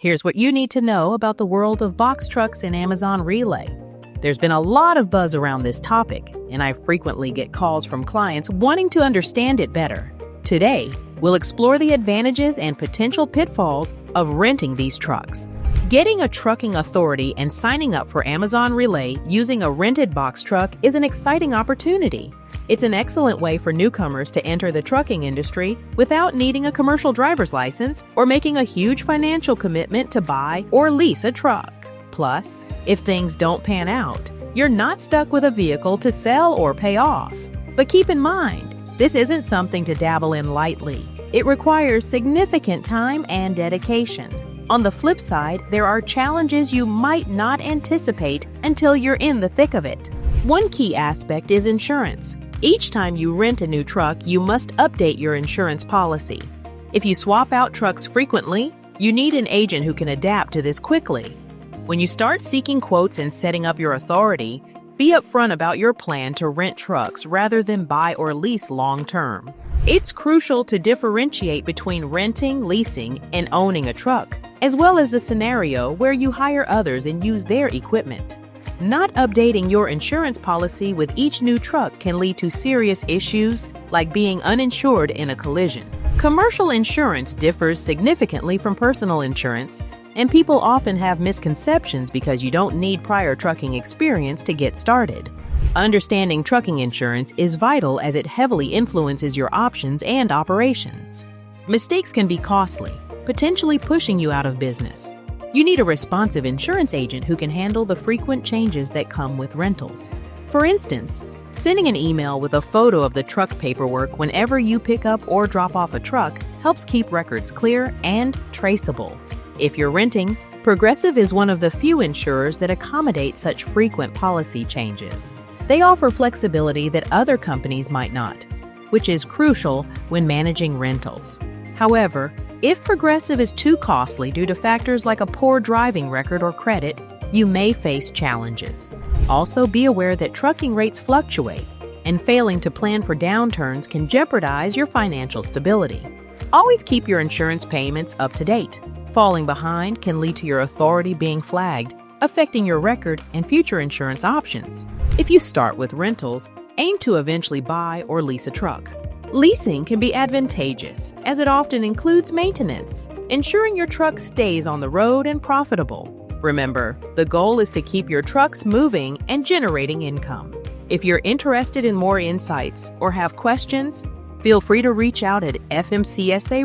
Here's what you need to know about the world of box trucks and Amazon Relay. There's been a lot of buzz around this topic, and I frequently get calls from clients wanting to understand it better. Today, we'll explore the advantages and potential pitfalls of renting these trucks. Getting a trucking authority and signing up for Amazon Relay using a rented box truck is an exciting opportunity. It's an excellent way for newcomers to enter the trucking industry without needing a commercial driver's license or making a huge financial commitment to buy or lease a truck. Plus, if things don't pan out, you're not stuck with a vehicle to sell or pay off. But keep in mind, this isn't something to dabble in lightly. It requires significant time and dedication. On the flip side, there are challenges you might not anticipate until you're in the thick of it. One key aspect is insurance. Each time you rent a new truck, you must update your insurance policy. If you swap out trucks frequently, you need an agent who can adapt to this quickly. When you start seeking quotes and setting up your authority, be upfront about your plan to rent trucks rather than buy or lease long-term. It's crucial to differentiate between renting, leasing, and owning a truck, as well as the scenario where you hire others and use their equipment. Not updating your insurance policy with each new truck can lead to serious issues like being uninsured in a collision. Commercial insurance differs significantly from personal insurance, and people often have misconceptions because you don't need prior trucking experience to get started. Understanding trucking insurance is vital as it heavily influences your options and operations. Mistakes can be costly, potentially pushing you out of business. You need a responsive insurance agent who can handle the frequent changes that come with rentals. For instance, sending an email with a photo of the truck paperwork whenever you pick up or drop off a truck helps keep records clear and traceable. If you're renting, Progressive is one of the few insurers that accommodate such frequent policy changes. They offer flexibility that other companies might not, which is crucial when managing rentals. However, if Progressive is too costly due to factors like a poor driving record or credit, you may face challenges. Also, be aware that trucking rates fluctuate, and failing to plan for downturns can jeopardize your financial stability. Always keep your insurance payments up to date. Falling behind can lead to your authority being flagged, affecting your record and future insurance options. If you start with rentals, aim to eventually buy or lease a truck. Leasing can be advantageous, as it often includes maintenance, ensuring your truck stays on the road and profitable. Remember, the goal is to keep your trucks moving and generating income. If you're interested in more insights or have questions, feel free to reach out at FMCSA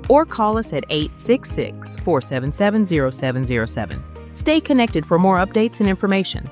or call us at 866-477-0707. Stay connected for more updates and information.